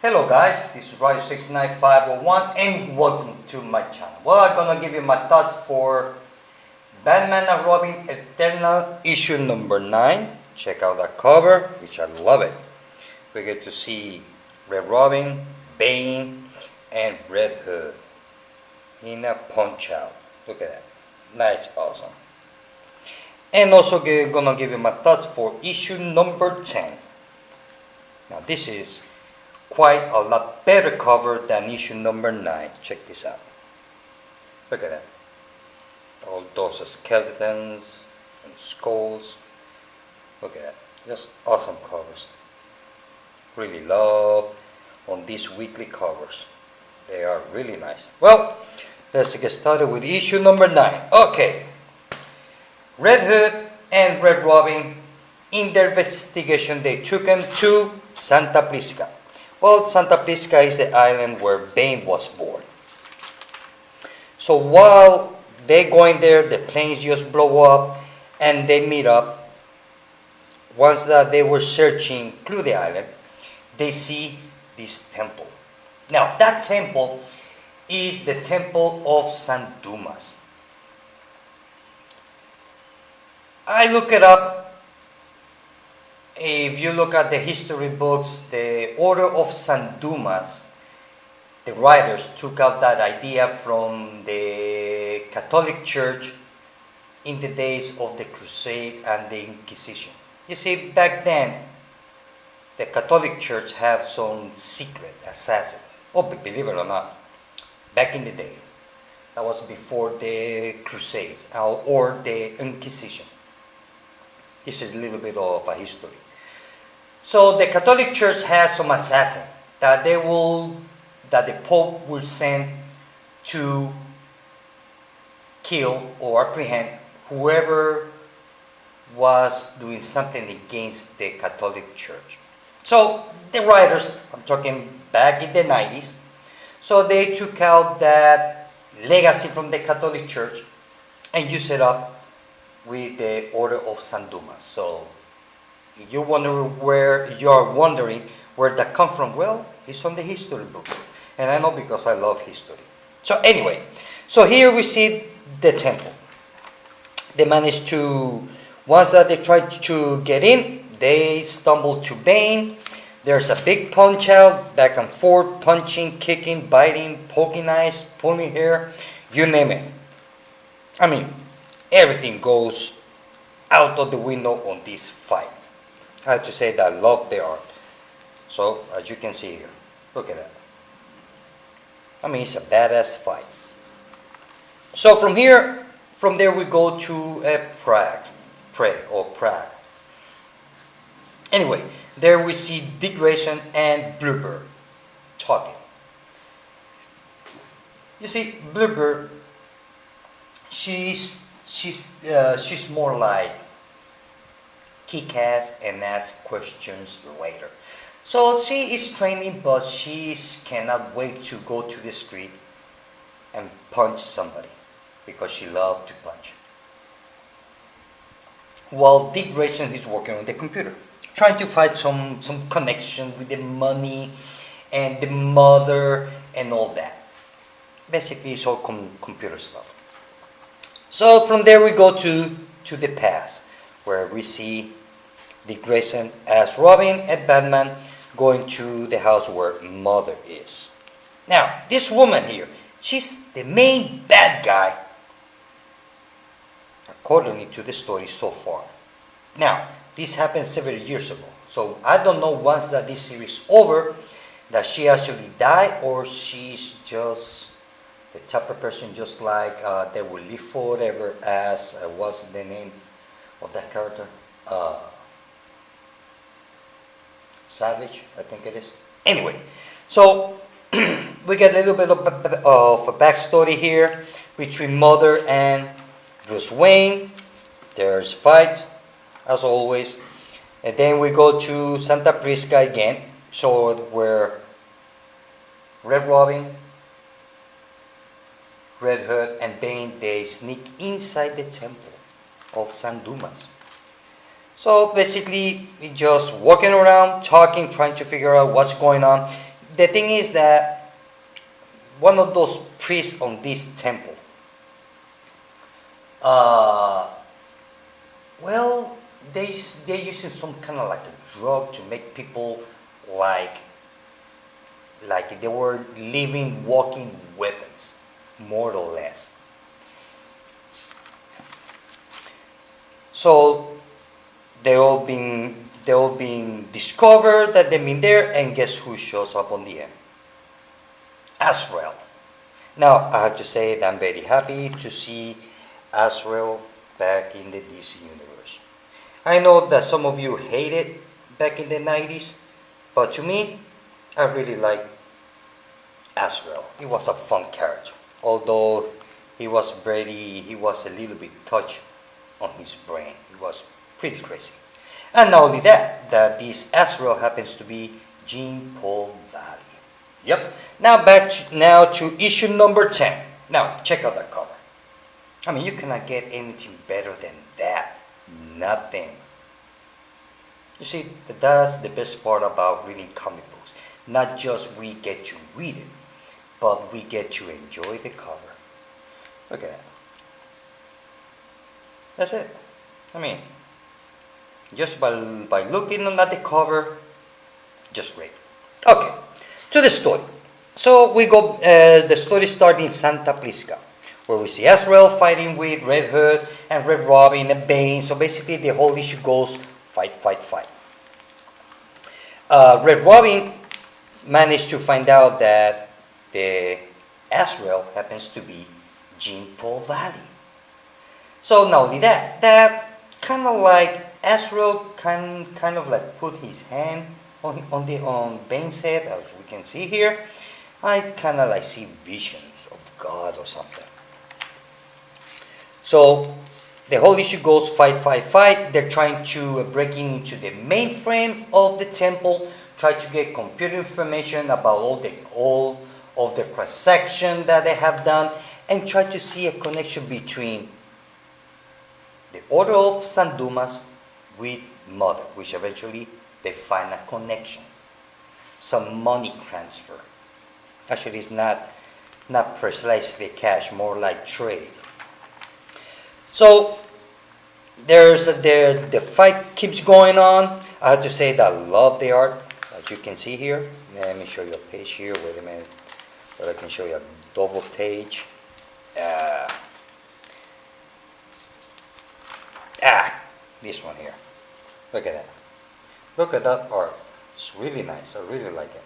Hello guys, this is Radio 69501 and welcome to my channel. Well, I'm gonna give you my thoughts for Batman and Robin Eternal issue number 9. Check out that cover, which I love it. We get to see Red Robin, Bane, and Red Hood in a punch out. Look at that. Nice, awesome. And also gonna give you my thoughts for issue number 10. Now this is quite a lot better cover than issue number 9. Check this out. Look at that. All those skeletons and skulls. Look at that. Just awesome covers. Really love on these weekly covers. They are really nice. Well, let's get started with issue number 9. Okay. Red Hood and Red Robin, in their investigation, they took him to Santa Prisca. Well, Santa Prisca is the island where Bane was born. So while they're going there, the planes just blow up and they meet up. Once that they were searching through the island, they see this temple. Now, that temple is the temple of San Dumas. I look it up. If you look at the history books, the Order of San Dumas, the writers took out that idea from the Catholic Church in the days of the Crusade and the Inquisition. You see, back then, the Catholic Church had some secret assassins. Oh, believe it or not, back in the day, that was before the Crusades or the Inquisition. This is a little bit of a history. So the Catholic Church has some assassins that the Pope will send to kill or apprehend whoever was doing something against the Catholic Church. So the writers, I'm talking back in the 90s, so they took out that legacy from the Catholic Church and used it up with the Order of San Dumas. So if you are wondering where that come from, well, it's on the history books. And I know because I love history. So anyway, so here we see the temple. They managed to, once that they tried to get in, they stumbled to Bane. There's a big punch out, back and forth, punching, kicking, biting, poking eyes, pulling hair, you name it. I mean, everything goes out of the window on this fight. I have to say that I love the art. So, as you can see here, look at that. I mean, it's a badass fight. So from there we go to Prague. Anyway, there we see Dick Grayson and Bluebird talking. You see, Bluebird, she's more like kick-ass and ask questions later. So she is training, but she cannot wait to go to the street and punch somebody because she loves to punch. While Dick Grayson is working on the computer, trying to find some connection with the money and the mother and all that. Basically, it's all computer stuff. So from there we go to the past, where we see Dick Grayson as Robin and Batman going to the house where Mother is. Now, this woman here, she's the main bad guy, according to the story so far. Now, this happened several years ago, so I don't know once that this series over, that she actually died, or she's just the type of person just like they will live forever as, what's the name of that character? Savage, I think it is. Anyway, so we get a little bit of a backstory here between Mother and Bruce Wayne. There's fight, as always. And then we go to Santa Prisca again, so where Red Robin, Red Hood, and Bane, they sneak inside the temple of San Dumas. So basically, just walking around, talking, trying to figure out what's going on. the thing is that one of those priests on this temple, well, they're using some kind of like a drug to make people like they were living, walking weapons, more or less. So they all being discovered that they've been there, and guess who shows up on the end? Azrael. Now I have to say that I'm very happy to see Azrael back in the DC universe. I know that some of you hated back in the 90s, but to me, I really like Azrael. He was a fun character, although he was a little bit touched on his brain. He was pretty crazy. And not only that this Azrael happens to be Jean Paul Valley. Yep. Now back to issue number 10. Now check out that cover. I mean, you cannot get anything better than that. Nothing. You see, that's the best part about reading comic books. Not just we get to read it, but we get to enjoy the cover. Look at that. That's it. I mean, just by looking at the cover, just great. Okay, to the story. So we go, the story starts in Santa Prisca, where we see Azrael fighting with Red Hood and Red Robin and Bane. So basically the whole issue goes fight, fight, fight. Red Robin managed to find out that the Azrael happens to be Jean Paul Valley. So not only that kind of like Azrael kind of like put his hand on Bane's head, as we can see here. I kind of like see visions of God or something. So the whole issue goes fight, fight, fight. They're trying to break into the mainframe of the temple, try to get computer information about all of the cross-section that they have done, and try to see a connection between the Order of San Dumas with Mother, which eventually they find a connection, some money transfer. Actually, it's not precisely cash, more like trade. So the fight keeps going on. I have to say that I love the art, as you can see here. Let me show you a page here. Wait a minute, but I can show you a double page. This one here. Look at that. Look at that art. It's really nice. I really like it.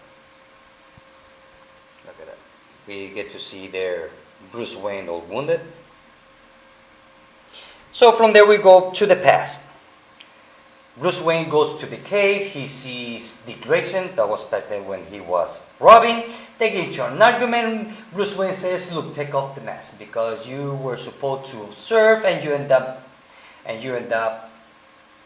Look at that. We get to see there Bruce Wayne all wounded. So from there we go to the past. Bruce Wayne goes to the cave. He sees Dick Grayson. That was back then when he was Robin. They get into an argument. Bruce Wayne says, "Look, take off the mask because you were supposed to serve, and you end up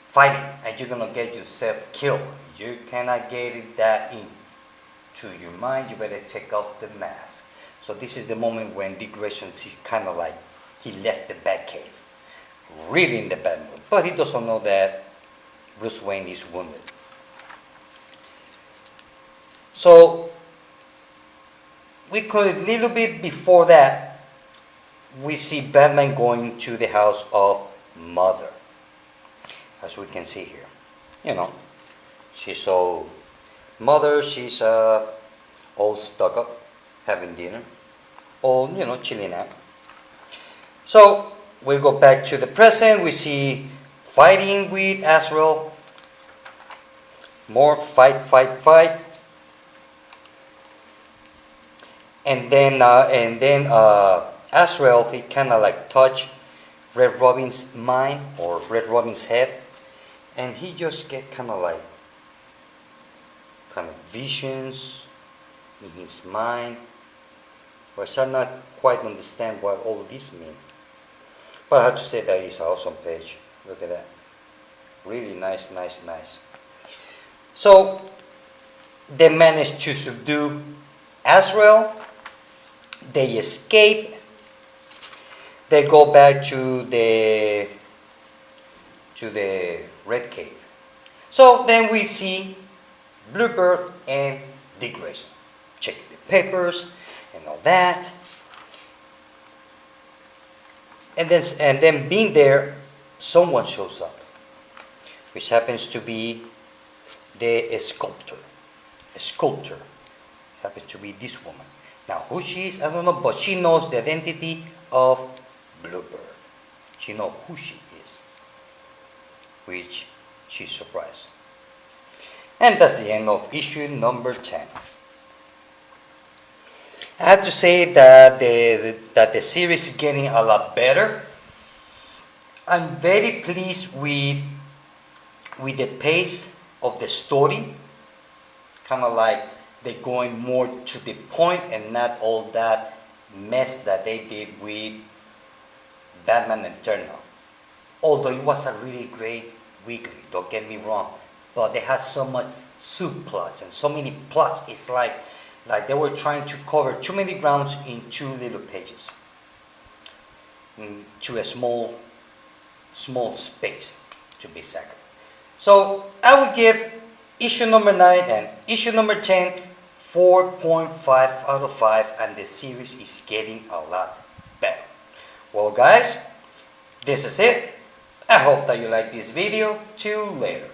fighting, and you're gonna get yourself killed. You cannot get that into your mind. You better take off the mask." So this is the moment when Dick Grayson is kind of like he left the Batcave, really in the bad mood, but he doesn't know that Bruce Wayne is wounded. So we could, a little bit before that, we see Batman going to the house of Mother, as we can see here. You know, she's all Mother. She's all stuck up, having dinner, all chilling out. So we go back to the present. We see fighting with Azrael. More fight, fight, fight. And then Azrael, he kind of like touched Red Robin's mind or Red Robin's head, and he just get kind of visions in his mind, which I not quite understand what all this mean. But I have to say that it's an awesome page. Look at that. Really nice, nice, nice. So they managed to subdue Azrael. They escape. They go back to the Red Cave. So then we see Bluebird and Dick Grayson. check the papers and all that. And then being there, someone shows up, which happens to be the sculptor. A sculptor happens to be this woman. Now, who she is, I don't know, but she knows the identity of Bluebird. She knows who she is, which she's surprised. And that's the end of issue number 10. I have to say that the series is getting a lot better. I'm very pleased with the pace of the story. Kind of like they're going more to the point and not all that mess that they did with Batman Eternal. Although it was a really great weekly, don't get me wrong, but they had so much subplots and so many plots. It's like they were trying to cover too many grounds in 2 little pages, to a small space, to be exact. So I would give issue number 9 and issue number 10 4.5 out of 5, and the series is getting a lot better. Well, guys, this is it. I hope that you like this video. Till later.